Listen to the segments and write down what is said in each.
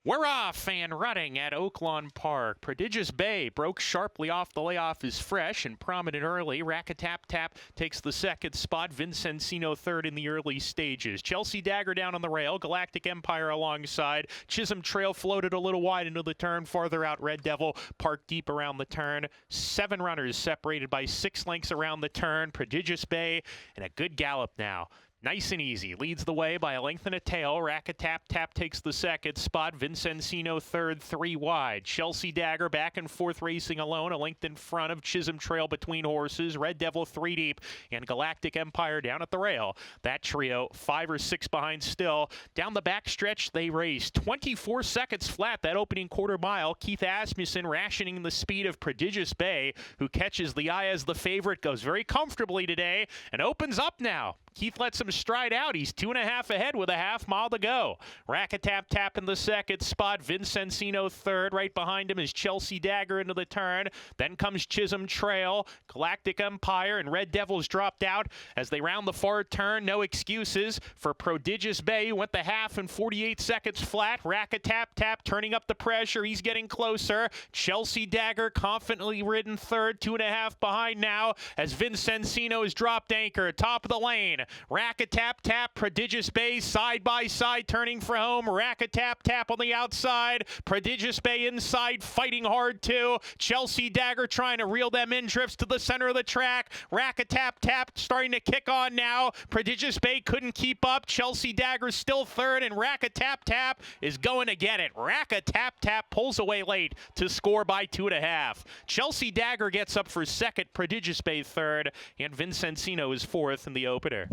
We're off and running at Oaklawn Park. Prodigious Bay broke sharply off. The layoff is fresh and prominent early. Rack-a-tap-tap takes the second spot. Vincencino third in the early stages. Chelsea Dagger down on the rail. Galactic Empire alongside. Chisholm Trail floated a little wide into the turn. Farther out, Red Devil parked deep around the turn. 7 runners separated by 6 lengths around the turn. Prodigious Bay and a good gallop now. Nice and easy. Leads the way by a length and a tail. Rack-a-tap-tap takes the second spot. Vincencino third, 3 wide. Chelsea Dagger back and forth racing alone. A length in front of Chisholm Trail between horses. Red Devil 3 deep. And Galactic Empire down at the rail. That trio 5 or 6 behind still. Down the back stretch they race. 24 seconds flat that opening quarter mile. Keith Asmussen rationing the speed of Prodigious Bay, who catches the eye as the favorite. Goes very comfortably today and opens up now. Keith lets him stride out. He's 2.5 ahead with a half mile to go. Rack-a-tap-tap in the second spot. Vincencino third. Right behind him is Chelsea Dagger into the turn. Then comes Chisholm Trail. Galactic Empire and Red Devils dropped out as they round the far turn. No excuses for Prodigious Bay, who went the half in 48 seconds flat. Rack-a-tap-tap turning up the pressure. He's getting closer. Chelsea Dagger confidently ridden third. 2.5 behind now as Vincencino has dropped anchor. Top of the lane. Rack-a-tap-tap, Prodigious Bay side by side turning for home. Rack-a-tap-tap on the outside. Prodigious Bay inside fighting hard too. Chelsea Dagger trying to reel them in. Drifts to the center of the track. Rack-a-tap-tap starting to kick on now. Prodigious Bay couldn't keep up. Chelsea Dagger still third, and Rack-a-tap-tap is going to get it. Rack-a-tap-tap pulls away late to score by 2.5. Chelsea Dagger gets up for second. Prodigious Bay third, and Vincencino is fourth in the opener.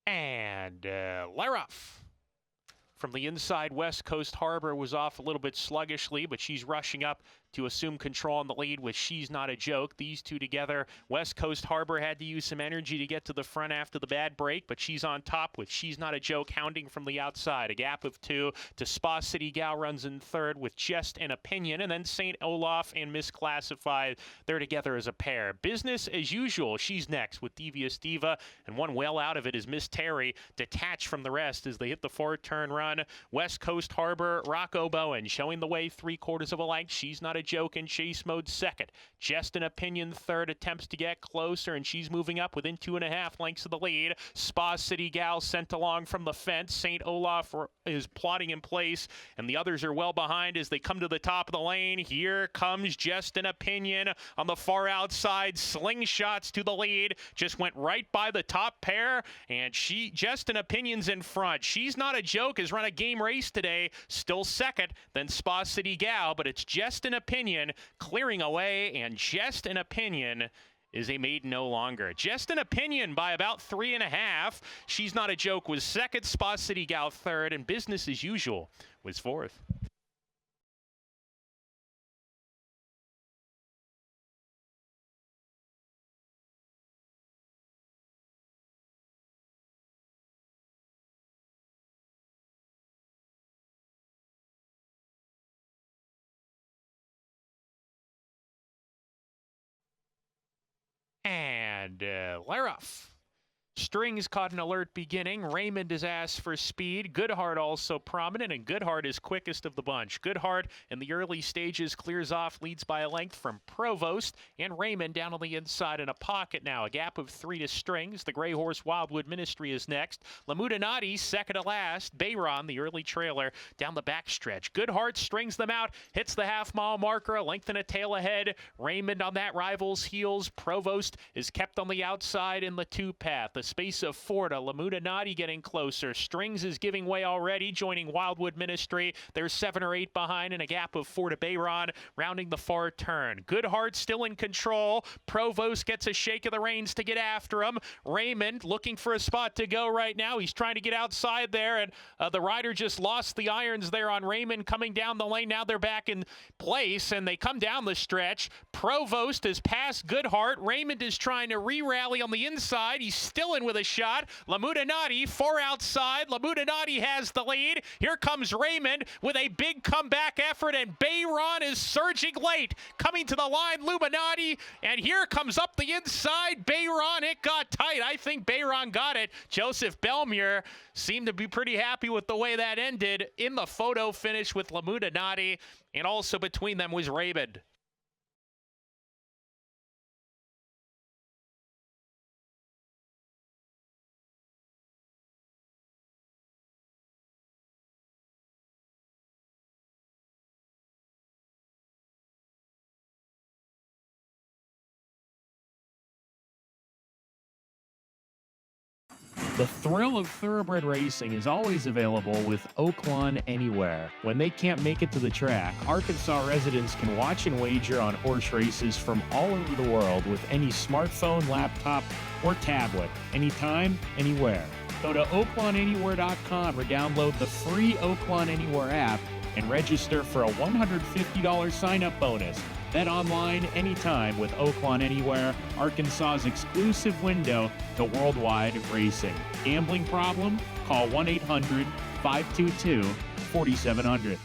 And Laroff from the inside. West Coast Harbor was off a little bit sluggishly, but she's rushing up to assume control on the lead with She's Not a Joke. These two together. West Coast Harbor had to use some energy to get to the front after the bad break, but she's on top with She's Not a Joke hounding from the outside. A gap of 2 to Spa City Gal runs in third with Just an Opinion, and then St. Olaf and Misclassified. They're together as a pair. Business as usual. She's next with Devious Diva, and one well out of it is Miss Terry, detached from the rest as they hit the 4-turn run. West Coast Harbor, Rocco Bowen showing the way 3/4 of a length. She's Not a Joke in chase mode second. Just an Opinion third, attempts to get closer, and she's moving up within 2.5 lengths of the lead. Spa City Gal sent along from the fence. St. Olaf is plotting in place, and the others are well behind as they come to the top of the lane. Here comes Just an Opinion on the far outside. Slingshots to the lead. Just went right by the top pair, and Just an Opinion's in front. She's Not a Joke has run a game race today, still second, then Spa City Gal, but it's Just an Opinion clearing away, and Just an Opinion is a maiden no longer. Just an Opinion by about 3.5. She's Not a Joke was second, Spa City Gal third, and Business as Usual was fourth. And Laroff. Strings caught an alert beginning. Raymond is asked for speed. Goodhart also prominent, and Goodhart is quickest of the bunch. Goodhart in the early stages clears off, leads by a length from Provost, and Raymond down on the inside in a pocket now. A gap of 3 to Strings. The Gray Horse Wildwood Ministry is next. Lamudanati second to last. Bayron, the early trailer, down the backstretch. Goodhart strings them out, hits the half-mile marker, a length and a tail ahead. Raymond on that rival's heels. Provost is kept on the outside in the 2-path. The space of 4 to Lamudanati getting closer. Strings is giving way already, joining Wildwood Ministry. There's 7 or 8 behind, and a gap of 4 to Bayron, rounding the far turn. Goodhart still in control. Provost gets a shake of the reins to get after him. Raymond looking for a spot to go right now. He's trying to get outside there, and the rider just lost the irons there on Raymond coming down the lane. Now they're back in place, and they come down the stretch. Provost has passed Goodhart. Raymond is trying to re-rally on the inside. He's still in Whelan with a shot. Lamudanati, 4 outside. Lamudanati has the lead. Here comes Raymond with a big comeback effort, and Bayron is surging late. Coming to the line, Luminati, and here comes up the inside. Bayron, it got tight. I think Bayron got it. Joseph Belmier seemed to be pretty happy with the way that ended in the photo finish with Lamudanati, and also between them was Raymond. The thrill of thoroughbred racing is always available with Oaklawn Anywhere. When they can't make it to the track, Arkansas residents can watch and wager on horse races from all over the world with any smartphone, laptop, or tablet, anytime, anywhere. Go to oaklawnanywhere.com or download the free Oaklawn Anywhere app and register for a $150 sign-up bonus. Bet online anytime with Oaklawn Anywhere, Arkansas's exclusive window to worldwide racing. Gambling problem? Call 1-800-522-4700.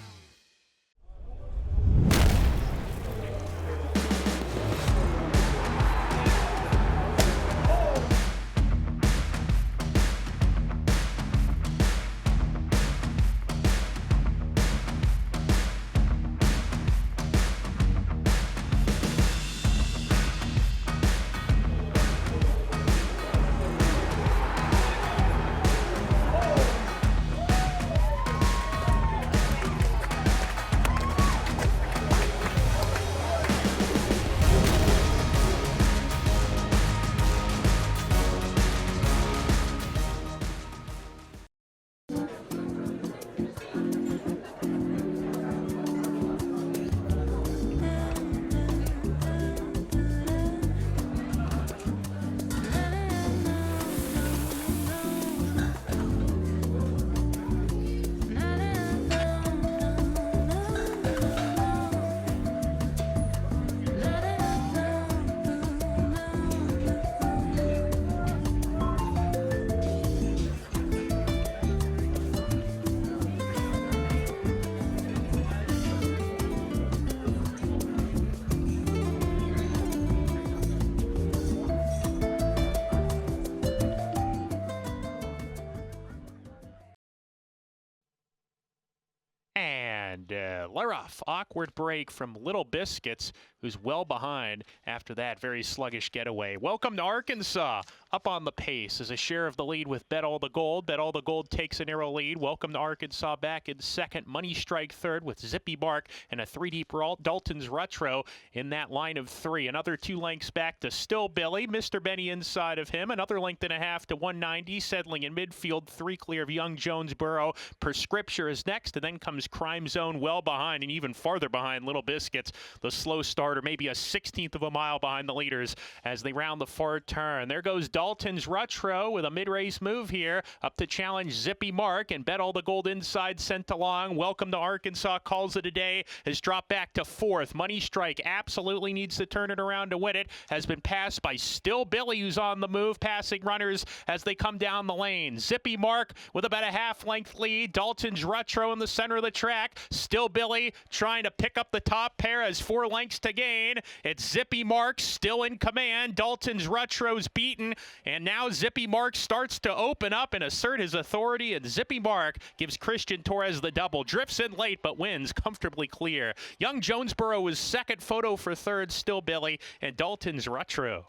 And Leroff, awkward break from Little Biscuits, who's well behind after that very sluggish getaway. Welcome to Arkansas. Up on the pace is a share of the lead with Bet All the Gold. Bet All the Gold takes a narrow lead. Welcome to Arkansas back in second. Money Strike third with Zippy Bark and a 3-deep Dalton's Retro in that line of 3. Another 2 lengths back to Still Billy. Mr. Benny inside of him. Another length and a half to 190. Settling in midfield, 3 clear of Young Jonesboro. Prescripture is next, and then comes Crime Zone well behind, and even farther behind Little Biscuits. The slow starter, maybe a 16th of a mile behind the leaders as they round the far turn. There goes Dalton's Retro with a mid-race move here up to challenge Zippy Mark, and Bet All the Gold inside sent along. Welcome to Arkansas calls it a day, has dropped back to 4th. Money Strike absolutely needs to turn it around to win it, has been passed by Still Billy, who's on the move, passing runners as they come down the lane. Zippy Mark with about a half-length lead. Dalton's Retro in the center of the track. Still Billy trying to pick up the top pair as 4 lengths to gain. It's Zippy Mark still in command. Dalton's Retro's beaten, and now Zippy Mark starts to open up and assert his authority, and Zippy Mark gives Christian Torres the double. Drifts in late but wins comfortably clear. Young Jonesboro was second, photo for third, Still Billy, and Dalton's Retro.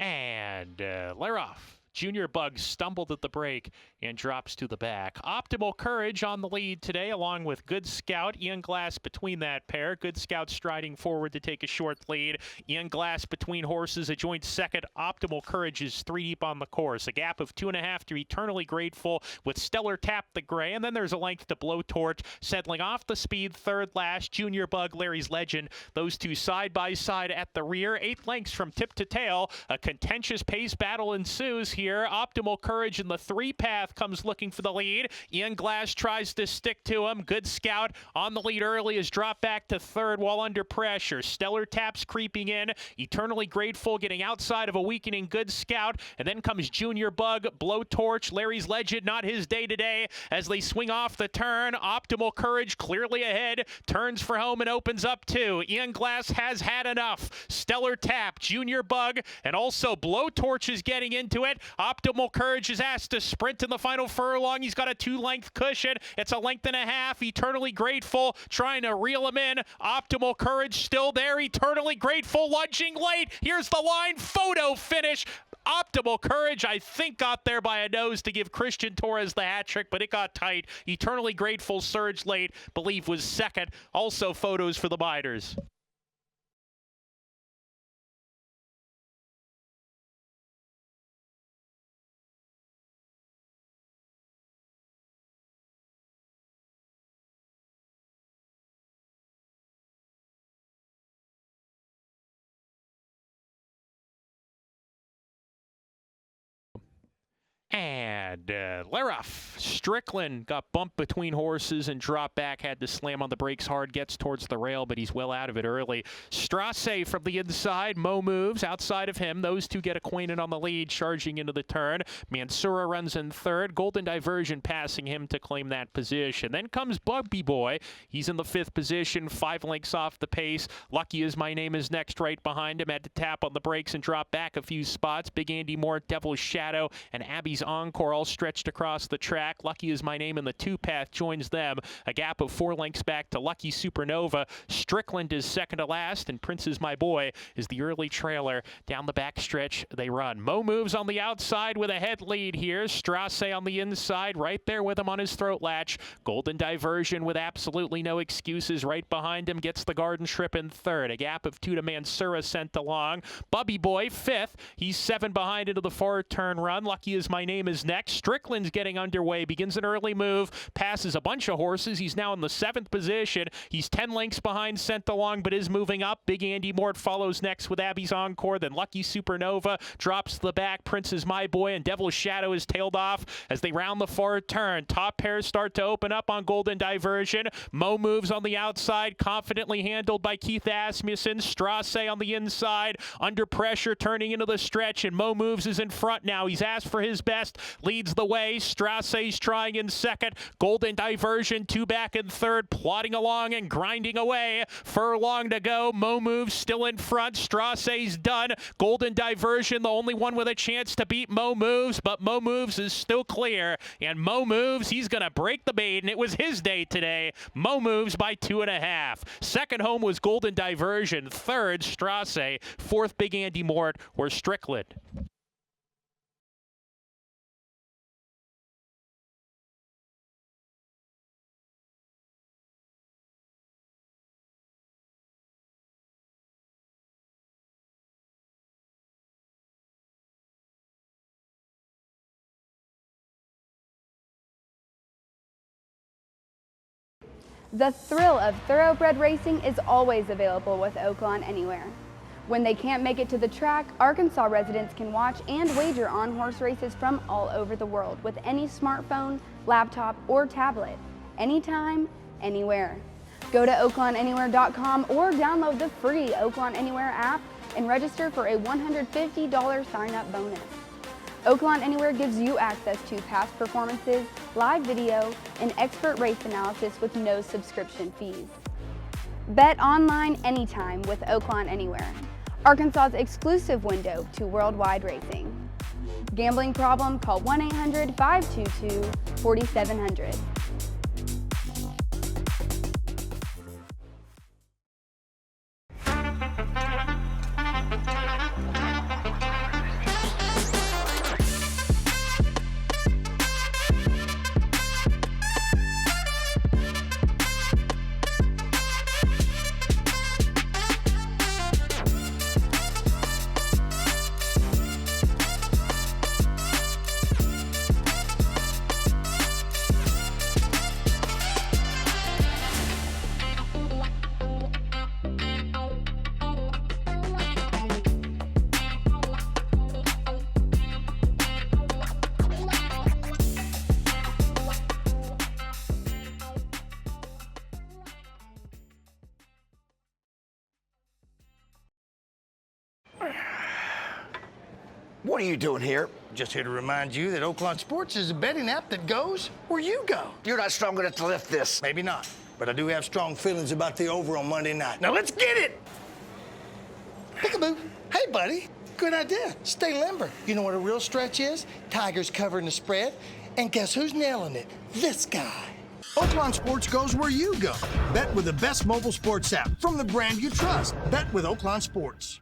And Leroff Junior Bug stumbled at the break and drops to the back. Optimal Courage on the lead today, along with Good Scout. Ian Glass between that pair. Good Scout striding forward to take a short lead. Ian Glass between horses, a joint second. Optimal Courage is 3 deep on the course. A gap of 2.5 to Eternally Grateful with Stellar Tap the Gray. And then there's a length to Blowtorch, settling off the speed third last. Junior Bug, Larry's Legend. Those two side by side at the rear. 8 lengths from tip to tail. A contentious pace battle ensues here. Optimal Courage in the 3 path comes looking for the lead. Ian Glass tries to stick to him. Good Scout on the lead early is dropped back to third while under pressure. Stellar Taps creeping in. Eternally Grateful getting outside of a weakening Good Scout. And then comes Junior Bug, Blowtorch, Larry's Legend, not his day today as they swing off the turn. Optimal Courage clearly ahead. Turns for home and opens up 2. Ian Glass has had enough. Stellar Tap, Junior Bug, and also Blowtorch is getting into it. Optimal Courage is asked to sprint in the final furlong. He's got a 2-length cushion. It's a length and a half. Eternally Grateful trying to reel him in. Optimal Courage still there. Eternally Grateful lunging late. Here's the line. Photo finish. Optimal Courage, I think, got there by a nose to give Christian Torres the hat trick, but it got tight. Eternally Grateful surged late, believe was second. Also photos for the Biders. And Laroff, Strickland got bumped between horses and dropped back, had to slam on the brakes hard, gets towards the rail, but he's well out of it early. Strasse from the inside, Mo moves outside of him. Those two get acquainted on the lead, charging into the turn. Mansura runs in third. Golden Diversion passing him to claim that position. Then comes Bugby Boy. He's in the 5th position, 5 lengths off the pace. Lucky As My Name is next right behind him. Had to tap on the brakes and drop back a few spots. Big Andy Moore, Devil's Shadow, and Abby's Encore all stretched across the track. Lucky As My Name in the 2 path joins them. A gap of 4 lengths back to Lucky Supernova. Strickland is second to last, and Prince Is My Boy is the early trailer. Down the back stretch they run. Mo moves on the outside with a head lead here. Strasse on the inside, right there with him on his throat latch. Golden Diversion with absolutely no excuses right behind him. Gets the Garden Trip in third. A gap of 2 to Mansura sent along. Bubby Boy 5th. He's 7 behind into the forward turn run. Lucky As My Name is next. Strickland's getting underway, begins an early move, passes a bunch of horses. He's now in the 7th position. He's 10 lengths behind, sent along, but is moving up. Big Andy Mort follows next with Abby's Encore. Then Lucky Supernova drops to the back. Prince Is My Boy and Devil's Shadow is tailed off as they round the forward turn. Top pairs start to open up on Golden Diversion. Mo moves on the outside, confidently handled by Keith Asmussen. Strasse on the inside, under pressure, turning into the stretch, and Mo Moves is in front now. He's asked for his best. Leads the way. Strasse's trying in second. Golden Diversion 2 back in third. Plodding along and grinding away. Furlong to go. Mo Moves still in front. Strasse's done. Golden Diversion the only one with a chance to beat Mo Moves, but Mo Moves is still clear. And Mo Moves, he's going to break the maiden. It was his day today. Mo Moves by 2.5. Second home was Golden Diversion. Third, Strasse. Fourth, Big Andy Mort or Strickland. The thrill of thoroughbred racing is always available with Oaklawn Anywhere. When they can't make it to the track, Arkansas residents can watch and wager on horse races from all over the world with any smartphone, laptop, or tablet, anytime, anywhere. Go to oaklawnanywhere.com or download the free Oaklawn Anywhere app and register for a $150 sign-up bonus. Oaklawn Anywhere gives you access to past performances, live video, and expert race analysis with no subscription fees. Bet online anytime with Oaklawn Anywhere, Arkansas's exclusive window to worldwide racing. Gambling problem? Call 1-800-522-4700. What are you doing here? Just here to remind you that Oaklawn Sports is a betting app that goes where you go. You're not strong enough to lift this. Maybe not, but I do have strong feelings about the over on Monday night. Now let's get it! Peekaboo. Hey, buddy. Good idea. Stay limber. You know what a real stretch is? Tigers covering the spread. And guess who's nailing it? This guy. Oaklawn Sports goes where you go. Bet with the best mobile sports app from the brand you trust. Bet with Oaklawn Sports.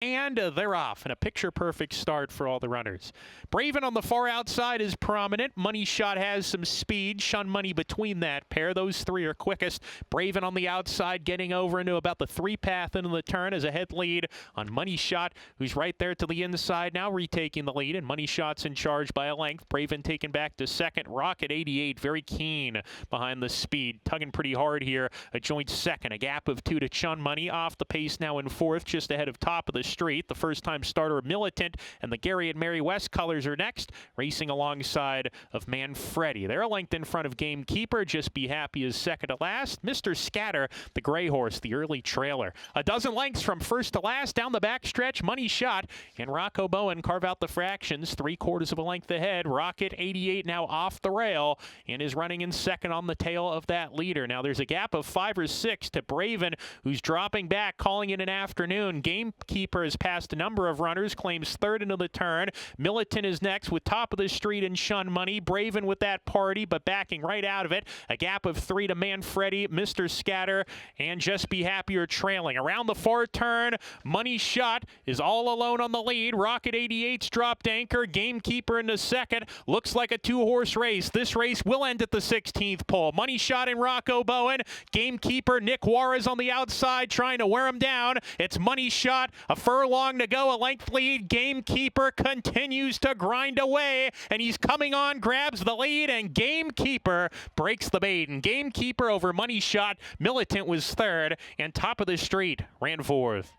And they're off, and a picture-perfect start for all the runners. Braven on the far outside is prominent. Money Shot has some speed. Shun Money between that pair. Those three are quickest. Braven on the outside getting over into about the three path into the turn as a head lead on Money Shot, who's right there to the inside now, retaking the lead, and Money Shot's in charge by a length. Braven taken back to second. Rocket 88 very keen behind the speed, tugging pretty hard here. A joint second, a gap of 2 to Shun Money. Off the pace now in fourth, just ahead of top of the street. The first-time starter Militant and the Gary and Mary West colors are next, racing alongside of Manfredi. They're a length in front of Gamekeeper. Just Be Happy is second to last. Mr. Scatter, the gray horse, the early trailer. A dozen lengths from first to last down the backstretch. Money Shot and Rocco Bowen carve out the fractions. 3/4 of a length ahead. Rocket 88 now off the rail and is running in second on the tail of that leader. Now there's a gap of 5 or 6 to Braven, who's dropping back, calling it an afternoon. Gamekeeper has passed a number of runners, claims third into the turn. Militant is next with top of the street and Shun Money. Braven with that party, but backing right out of it. A gap of 3 to Manfredi, Mr. Scatter, and Just Be Happy are trailing. Around the far turn, Money Shot is all alone on the lead. Rocket 88's dropped anchor. Gamekeeper in the second. Looks like a 2-horse race. This race will end at the 16th pole. Money Shot and Rocco Bowen. Gamekeeper Nick Juarez on the outside trying to wear him down. It's Money Shot, a furlong to go, a length lead. Gamekeeper continues to grind away, and he's coming on, grabs the lead, and Gamekeeper breaks the bait. And Gamekeeper over Money Shot. Militant was third, and top of the street ran fourth.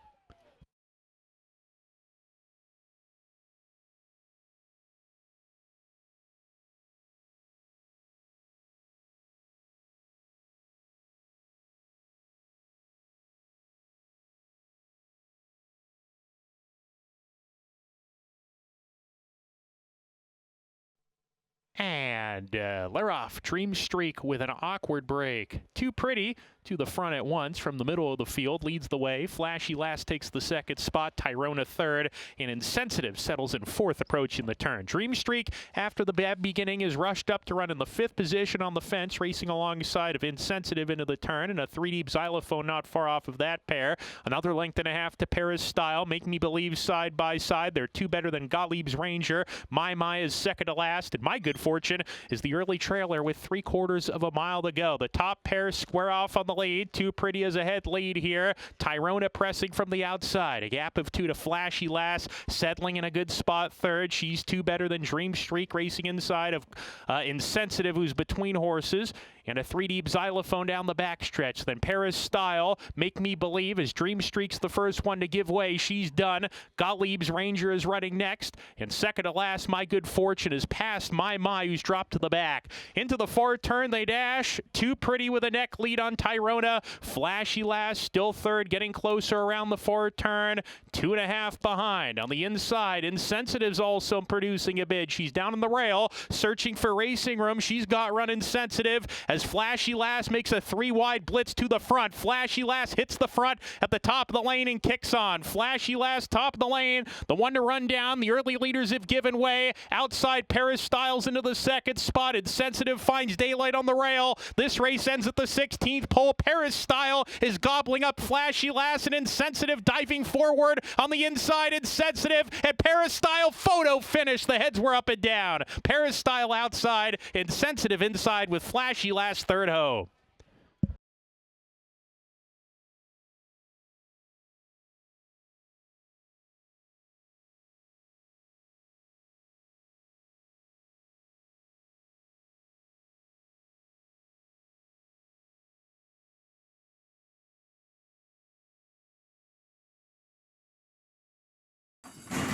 And they're off. Dream Streak with an awkward break. Too Pretty to the front at once from the middle of the field, leads the way. Flashy Last takes the second spot. Tyrona third, and Insensitive settles in fourth, approaching the turn. Dream Streak, after the bad beginning, is rushed up to run in the 5th position on the fence, racing alongside of Insensitive into the turn, and a 3-deep xylophone not far off of that pair. Another length and a half to Paris Style. Make Me Believe side by side. They're 2 better than Gottlieb's Ranger. My is second to last, and My Good Fortune is the early trailer with 3/4 of a mile to go. The top pair square off on the lead. Too Pretty as a head lead here. Tyrona pressing from the outside. A gap of 2 to Flashy Lass, settling in a good spot third. She's 2 better than Dream Streak, racing inside of Insensitive, who's between horses. And a 3-deep xylophone down the backstretch. Then Paris Style, Make Me Believe, as Dream Streak's the first one to give way. She's done. Gottlieb's Ranger is running next. And second to last, My Good Fortune is past My, who's dropped to the back. Into the far turn they dash. Too Pretty with a neck lead on Tyrona. Flashy Lass still third, getting closer around the far turn. 2.5 behind. On the inside, Insensitive's also producing a bid. She's down on the rail, searching for racing room. She's got run Insensitive as Flashy Lass makes a 3-wide blitz to the front. Flashy Lass hits the front at the top of the lane and kicks on. Flashy Lass, top of the lane, the one to run down. The early leaders have given way. Outside, Paris Styles into the second spot. Insensitive finds daylight on the rail. This race ends at the 16th pole. Paris Style is gobbling up Flashy Lass, and Insensitive diving forward on the inside. Insensitive and Paris Style photo finish. The heads were up and down. Paris Style outside, Insensitive inside with Flashy Lass third ho.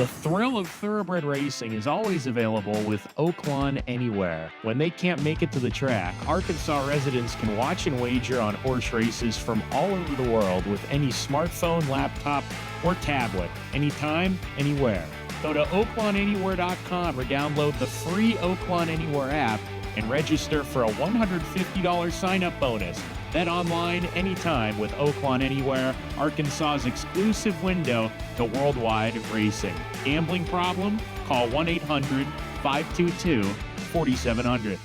The thrill of thoroughbred racing is always available with Oaklawn Anywhere. When they can't make it to the track, Arkansas residents can watch and wager on horse races from all over the world with any smartphone, laptop, or tablet, anytime, anywhere. Go to oaklawnanywhere.com or download the free Oaklawn Anywhere app and register for a $150 sign-up bonus. Bet online anytime with Oaklawn Anywhere, Arkansas's exclusive window to worldwide racing. Gambling problem? Call 1-800-522-4700.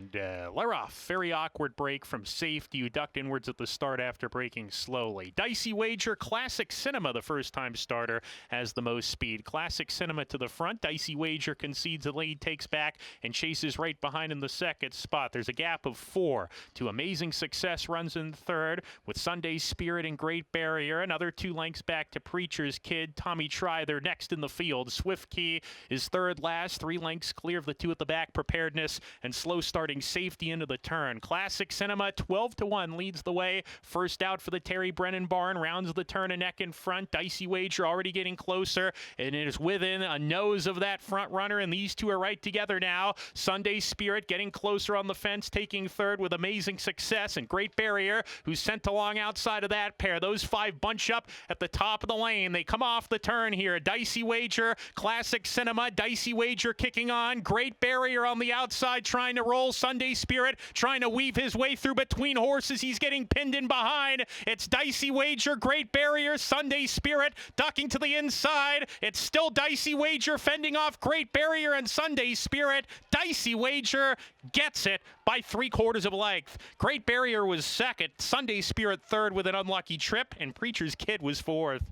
They're off. Very awkward break from safety. You ducked inwards at the start after braking slowly. Dicey Wager, Classic Cinema, the first-time starter, has the most speed. Classic Cinema to the front. Dicey Wager concedes the lead, takes back, and chases right behind in the second spot. There's a gap of 4 to Amazing Success runs in third with Sunday Spirit and Great Barrier. Another 2 lengths back to Preacher's Kid. Tommy Try, they're next in the field. Swift Key is third last, 3 lengths clear of the 2 at the back. Preparedness and slow starting Safety into the turn. Classic Cinema 12-1 leads the way. First out for the Terry Brennan barn. Rounds the turn a neck in front. Dicey Wager already getting closer, and it is within a nose of that front runner, and these two are right together now. Sunday Spirit getting closer on the fence, taking third with Amazing Success, and Great Barrier, who's sent along outside of that pair. Those 5 bunch up at the top of the lane. They come off the turn here. Dicey Wager, Classic Cinema, Dicey Wager kicking on. Great Barrier on the outside trying to roll. Sunday Spirit trying to weave his way through between horses. He's getting pinned in behind. It's Dicey Wager, Great Barrier, Sunday Spirit ducking to the inside. It's still Dicey Wager fending off Great Barrier and Sunday Spirit. Dicey Wager gets it by 3/4 of a length. Great Barrier was second. Sunday Spirit third with an unlucky trip, and Preacher's Kid was fourth.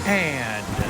And